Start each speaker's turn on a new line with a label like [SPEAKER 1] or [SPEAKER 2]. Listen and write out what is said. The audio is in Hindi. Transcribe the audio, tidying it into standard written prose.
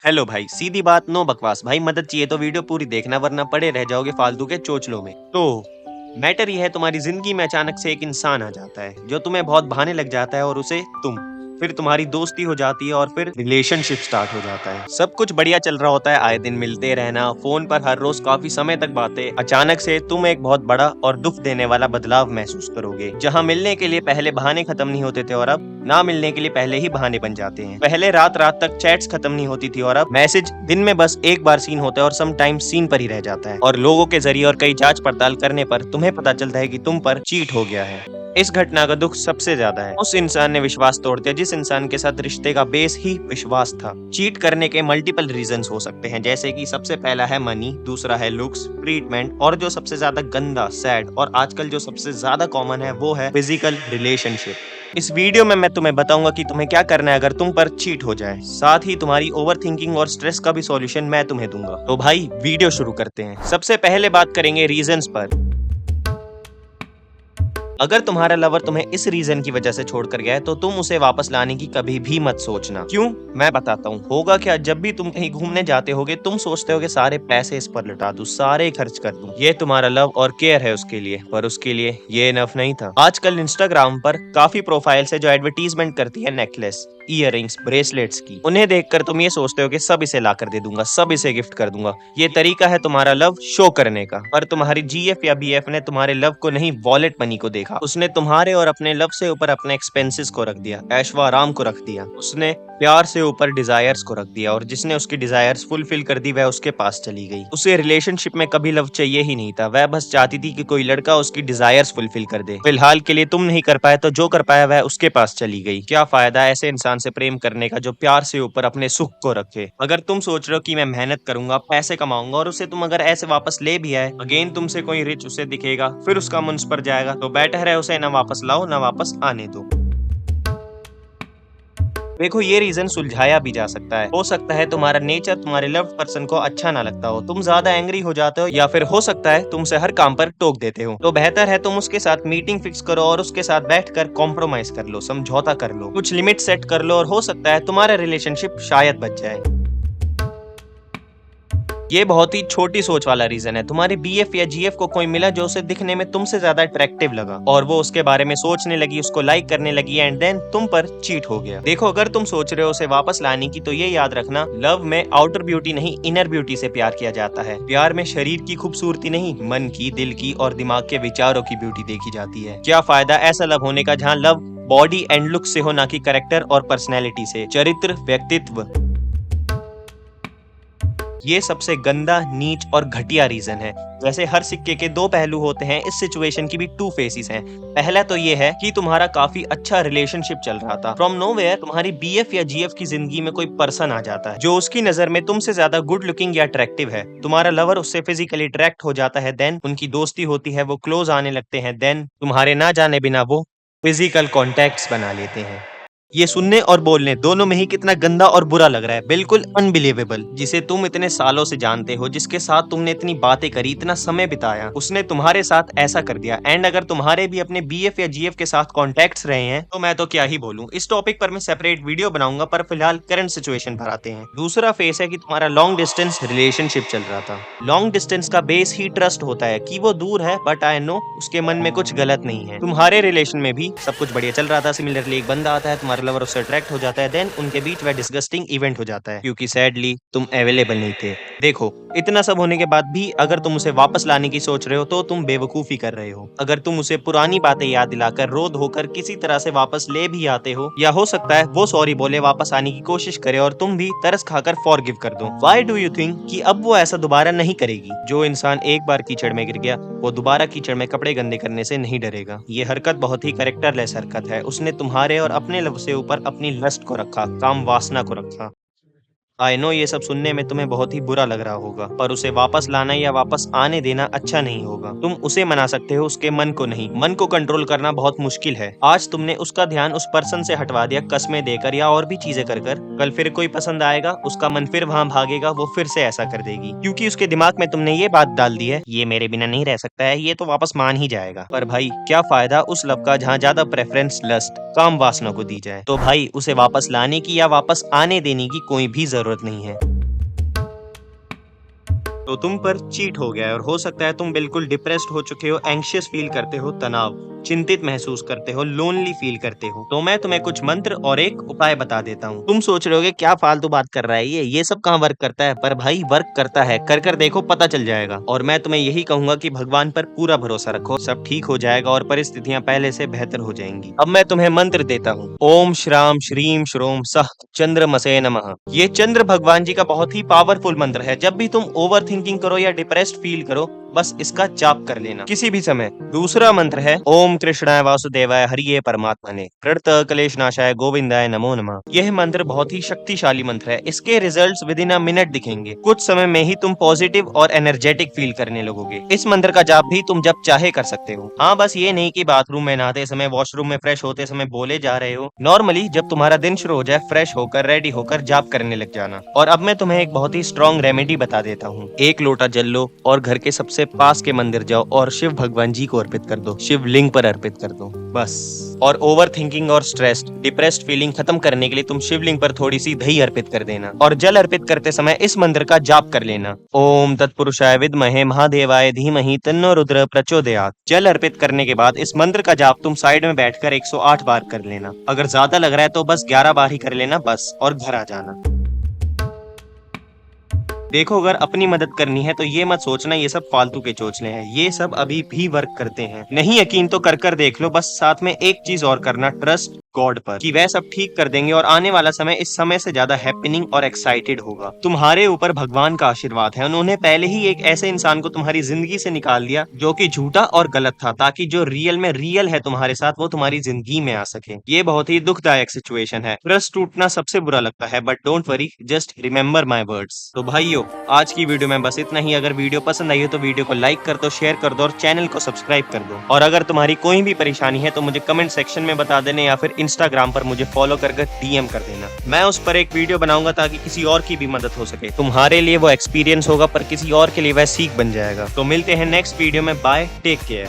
[SPEAKER 1] हेलो भाई, सीधी बात, नो बकवास। भाई मदद चाहिए तो वीडियो पूरी देखना, वरना पड़े रह जाओगे फालतू के चोचलों में। तो मैटर ये है, तुम्हारी जिंदगी में अचानक से एक इंसान आ जाता है जो तुम्हें बहुत भाने लग जाता है, और उसे तुम फिर तुम्हारी दोस्ती हो जाती है, और फिर रिलेशनशिप स्टार्ट हो जाता है। सब कुछ बढ़िया चल रहा होता है, आए दिन मिलते रहना, फोन पर हर रोज काफी समय तक बातें। अचानक से तुम एक बहुत बड़ा और दुख देने वाला बदलाव महसूस करोगे। जहाँ मिलने के लिए पहले बहाने खत्म नहीं होते थे, और अब ना मिलने के लिए पहले ही बहाने बन जाते हैं। पहले रात रात तक चैट्स खत्म नहीं होती थी, और अब मैसेज दिन में बस एक बार सीन होता है, और सम टाइम सीन पर ही रह जाता है। और लोगों के जरिए और कई जांच पड़ताल करने पर तुम्हें पता चलता है कि तुम पर चीट हो गया है। इस घटना का दुख सबसे ज्यादा है उस इंसान ने विश्वास तोड़ दिया जिस इंसान के साथ रिश्ते का बेस ही विश्वास था। चीट करने के मल्टीपल रीजंस हो सकते हैं, जैसे कि सबसे पहला है मनी, दूसरा है लुक्स, ट्रीटमेंट, और जो सबसे ज्यादा गंदा, सैड और आजकल जो सबसे ज्यादा कॉमन है वो है फिजिकल रिलेशनशिप। इस वीडियो में मैं तुम्हें बताऊंगा कि तुम्हें क्या करना है अगर तुम पर चीट हो जाए। साथ ही तुम्हारी ओवर थिंकिंग और स्ट्रेस का भी सॉल्यूशन मैं तुम्हें दूंगा। तो भाई वीडियो शुरू करते हैं। सबसे पहले बात करेंगे रीजंस पर। अगर तुम्हारा लवर तुम्हें इस रीजन की वजह से छोड़कर गया है तो तुम उसे वापस लाने की कभी भी मत सोचना। क्यों? मैं बताता हूँ। होगा क्या, जब भी तुम कहीं घूमने जाते होगे तुम सोचते होगे सारे पैसे इस पर लुटा दूं, सारे खर्च कर दूं। ये तुम्हारा लव और केयर है उसके लिए, पर उसके लिए ये इनफ नहीं था। आजकल इंस्टाग्राम पर काफी प्रोफाइल्स है जो एडवर्टीजमेंट करती है नेकलेस, इयररिंग्स, ब्रेसलेट्स की। उन्हें देखकर तुम ये सोचते हो कि सब इसे ला कर दे दूंगा, सब इसे गिफ्ट कर दूंगा। ये तरीका है तुम्हारा लव शो करने का। पर तुम्हारी जीएफ या बीएफ ने तुम्हारे लव को नहीं, वॉलेट मनी को देखा। उसने तुम्हारे और अपने लव से ऊपर अपने एक्सपेंसेस को रख दिया, ऐशो आराम को रख दिया। उसने प्यार से ऊपर डिजायर्स को रख दिया, और जिसने उसकी डिजायर्स फुलफिल कर दी वह उसके पास चली गई। उसे रिलेशनशिप में कभी लव चाहिए ही नहीं था, वह बस चाहती थी कि कोई लड़का उसकी डिजायर्स फुलफिल कर दे। फिलहाल के लिए तुम नहीं कर पाए तो जो कर पाया वह उसके पास चली गई। क्या फायदा ऐसे इंसान से प्रेम करने का जो प्यार से ऊपर अपने सुख को रखे। अगर तुम सोच रहे हो कि मैं मेहनत करूंगा, पैसे कमाऊंगा, और उसे तुम अगर ऐसे वापस ले भी आए, अगेन तुमसे कोई रिच उसे दिखेगा, फिर उसका मन उस पर जाएगा, तो बेटर है उसे ना वापस लाओ ना वापस आने दो। देखो, ये रीजन सुलझाया भी जा सकता है। हो सकता है तुम्हारा नेचर तुम्हारे लव्ड पर्सन को अच्छा ना लगता हो, तुम ज्यादा एंग्री हो जाते हो, या फिर हो सकता है तुमसे हर काम पर टोक देते हो। तो बेहतर है तुम उसके साथ मीटिंग फिक्स करो और उसके साथ बैठकर कॉम्प्रोमाइज कर लो, समझौता कर लो, कुछ लिमिट सेट कर लो, और हो सकता है तुम्हारा रिलेशनशिप शायद बच जाए। ये बहुत ही छोटी सोच वाला रीजन है। तुम्हारे बीएफ या जीएफ को कोई मिला जो उसे दिखने में तुमसे ज्यादा अट्रैक्टिव लगा, और वो उसके बारे में सोचने लगी, उसको लाइक करने लगी, एंड देन तुम पर चीट हो गया। देखो, अगर तुम सोच रहे हो उसे वापस लाने की, तो ये याद रखना, लव में आउटर ब्यूटी नहीं, इनर ब्यूटी से प्यार किया जाता है। प्यार में शरीर की खूबसूरती नहीं, मन की, दिल की और दिमाग के विचारों की ब्यूटी देखी जाती है। क्या फायदा ऐसा लव होने का जहाँ लव बॉडी एंड लुक से हो, ना कि कैरेक्टर और पर्सनैलिटी से, चरित्र, व्यक्तित्व। ये सबसे गंदा, नीच और घटिया रीजन है। वैसे हर सिक्के के दो पहलू होते हैं, इस सिचुएशन की भी टू फेसेस हैं। पहला तो ये है कि तुम्हारा काफी अच्छा रिलेशनशिप चल रहा था, फ्रॉम नोवेयर तुम्हारी बीएफ या जीएफ की जिंदगी में कोई पर्सन आ जाता है जो उसकी नजर में तुमसे ज्यादा गुड लुकिंग या अट्रैक्टिव है। तुम्हारा लवर उससे फिजिकली अट्रैक्ट हो जाता है, देन उनकी दोस्ती होती है, वो क्लोज आने लगते हैं, देन तुम्हारे ना जाने बिना वो फिजिकल कॉन्टेक्ट्स बना लेते हैं। ये सुनने और बोलने दोनों में ही कितना गंदा और बुरा लग रहा है, बिल्कुल अनबिलीवेबल। जिसे तुम इतने सालों से जानते हो, जिसके साथ तुमने इतनी बातें करी, इतना समय बिताया, उसने तुम्हारे साथ ऐसा कर दिया। एंड अगर तुम्हारे भी अपने बीएफ या जीएफ के साथ कॉन्टेक्ट्स रहे हैं तो मैं तो क्या ही बोलूं। इस टॉपिक पर मैं सेपरेट वीडियो बनाऊंगा, पर फिलहाल करंट सिचुएशन पर आते हैं। दूसरा फेस है कि तुम्हारा लॉन्ग डिस्टेंस रिलेशनशिप चल रहा था। लॉन्ग डिस्टेंस का बेस ही ट्रस्ट होता है कि वो दूर है, बट आई नो उसके मन में कुछ गलत नहीं है। तुम्हारे रिलेशन में भी सब कुछ बढ़िया चल रहा था। सिमिलरली एक बंदा आता है, तुम्हारा लवर उससे अट्रैक्ट हो जाता है, देन उनके बीच वह डिस्गस्टिंग इवेंट हो जाता है, क्योंकि सैडली तुम अवेलेबल नहीं थे। देखो, इतना सब होने के बाद भी अगर तुम उसे वापस लाने की सोच रहे हो तो तुम बेवकूफी कर रहे हो। अगर तुम उसे पुरानी बातें याद दिलाकर रो धोकर किसी तरह से वापस ले भी आते हो, या हो सकता है वो सॉरी बोले, वापस आने की कोशिश करे, और तुम भी तरस खाकर फॉरगिव कर दो। व्हाई डू यू थिंक कि अब वो ऐसा दोबारा नहीं करेगी? जो इंसान एक बार कीचड़ में गिर गया वो दोबारा कीचड़ में कपड़े गंदे करने से नहीं डरेगा। ये हरकत बहुत ही कैरेक्टरलेस हरकत है। उसने तुम्हारे और अपने लव से ऊपर अपनी लस्ट को रखा, काम वासना को रखा। आई नो ये सब सुनने में तुम्हें बहुत ही बुरा लग रहा होगा, पर उसे वापस लाना या वापस आने देना अच्छा नहीं होगा। तुम उसे मना सकते हो, उसके मन को नहीं। मन को कंट्रोल करना बहुत मुश्किल है। आज तुमने उसका ध्यान उस पर्सन से हटवा दिया, कस्में देकर या और भी चीजें कर कर। कल फिर कोई पसंद आएगा, उसका मन फिर वहां भागेगा, वो फिर से ऐसा कर देगी, क्योंकि उसके दिमाग में तुमने ये बात डाल दी है, ये मेरे बिना नहीं रह सकता है, ये तो वापस मान ही जाएगा। पर भाई, क्या फायदा उस लव का जहाँ ज्यादा प्रेफरेंस लस्ट, काम वासना को दी जाए। तो भाई, उसे वापस लाने की या वापस आने देने की कोई भी जरूरत जरूरत नहीं है। तो तुम पर चीट हो गया है और हो सकता है तुम बिल्कुल डिप्रेस्ड हो चुके हो, एंग्शियस फील करते हो, तनाव, चिंतित महसूस करते हो, लोनली फील करते हो। तो मैं तुम्हें कुछ मंत्र और एक उपाय बता देता हूँ। तुम सोच रहे होगे क्या फालतू बात कर रहा है ये सब कहाँ वर्क करता है? पर भाई वर्क करता है, कर कर देखो, पता चल जाएगा। और मैं तुम्हें यही कहूंगा कि भगवान पर पूरा भरोसा रखो, सब ठीक हो जाएगा और परिस्थितियां पहले से बेहतर हो जाएंगी। अब मैं तुम्हें मंत्र देता हूँ। ओम श्राम श्रीम श्रोम सह चंद्रमसे नमः। ये चंद्र भगवान जी का बहुत ही पावरफुल मंत्र है। जब भी तुम ओवर थिंकिंग करो या डिप्रेस्ड फील करो, बस इसका जाप कर लेना किसी भी समय। दूसरा मंत्र है ओम कृष्णाय वासुदेवाय हरिये परमात्मने प्रणत क्लेश नाशाय गोविंदाय नमो नमः। यह मंत्र बहुत ही शक्तिशाली मंत्र है। इसके results with in a minute दिखेंगे। कुछ समय में ही तुम पॉजिटिव और एनर्जेटिक फील करने लगोगे। इस मंत्र का जाप भी तुम जब चाहे कर सकते हो। हाँ, बस ये नहीं कि बाथरूम में नहाते समय, वॉशरूम में फ्रेश होते समय बोले जा रहे हो। नॉर्मली जब तुम्हारा दिन शुरू हो जाए, फ्रेश होकर रेडी होकर जाप करने लग जाना। और अब मैं तुम्हें एक बहुत ही स्ट्रॉन्ग रेमेडी बता देता हूँ। एक लोटा जल लो और घर के सबसे पास के मंदिर जाओ और शिव भगवान जी को अर्पित कर दो, शिवलिंग पर अर्पित कर दो बस। और ओवर थिंकिंग और स्ट्रेस, डिप्रेस्ड फीलिंग खत्म करने के लिए तुम शिवलिंग पर थोड़ी सी दही अर्पित कर देना और जल अर्पित करते समय इस मंत्र का जाप कर लेना। ओम तत्पुरुषाय विद्महे महादेवाय धीमहि तन्नो रुद्र प्रचोदयात्। जल अर्पित करने के बाद इस मंत्र का जाप तुम साइड में बैठकर 108 बार कर लेना। अगर ज्यादा लग रहा है तो बस 11 बार ही कर लेना बस, और घर आ जाना। देखो, अगर अपनी मदद करनी है तो ये मत सोचना ये सब फालतू के चोचले हैं। ये सब अभी भी वर्क करते हैं। नहीं यकीन तो कर कर देख लो। बस साथ में एक चीज और करना, ट्रस्ट गॉड पर कि वह सब ठीक कर देंगे और आने वाला समय इस समय से ज्यादा हैपनिंग और एक्साइटेड होगा। तुम्हारे ऊपर भगवान का आशीर्वाद है। उन्होंने पहले ही एक ऐसे इंसान को तुम्हारी जिंदगी से निकाल दिया जो कि झूठा और गलत था, ताकि जो रियल में रियल है तुम्हारे साथ वो तुम्हारी जिंदगी में आ सके। ये बहुत ही दुखदायक सिचुएशन है। ट्रस्ट टूटना सबसे बुरा लगता है, but don't worry, just remember my words. तो भाइयों, आज की वीडियो में बस इतना ही। अगर वीडियो पसंद आई हो तो वीडियो को लाइक कर दो, शेयर कर दो और चैनल को सब्सक्राइब कर दो। और अगर तुम्हारी कोई भी परेशानी है तो मुझे कमेंट सेक्शन में बता देना या फिर इंस्टाग्राम पर मुझे फॉलो करके डीएम कर देना। मैं उस पर एक वीडियो बनाऊंगा ताकि किसी और की भी मदद हो सके। तुम्हारे लिए वो एक्सपीरियंस होगा पर किसी और के लिए वह सीख बन जाएगा। तो मिलते हैं नेक्स्ट वीडियो में। Bye, take care.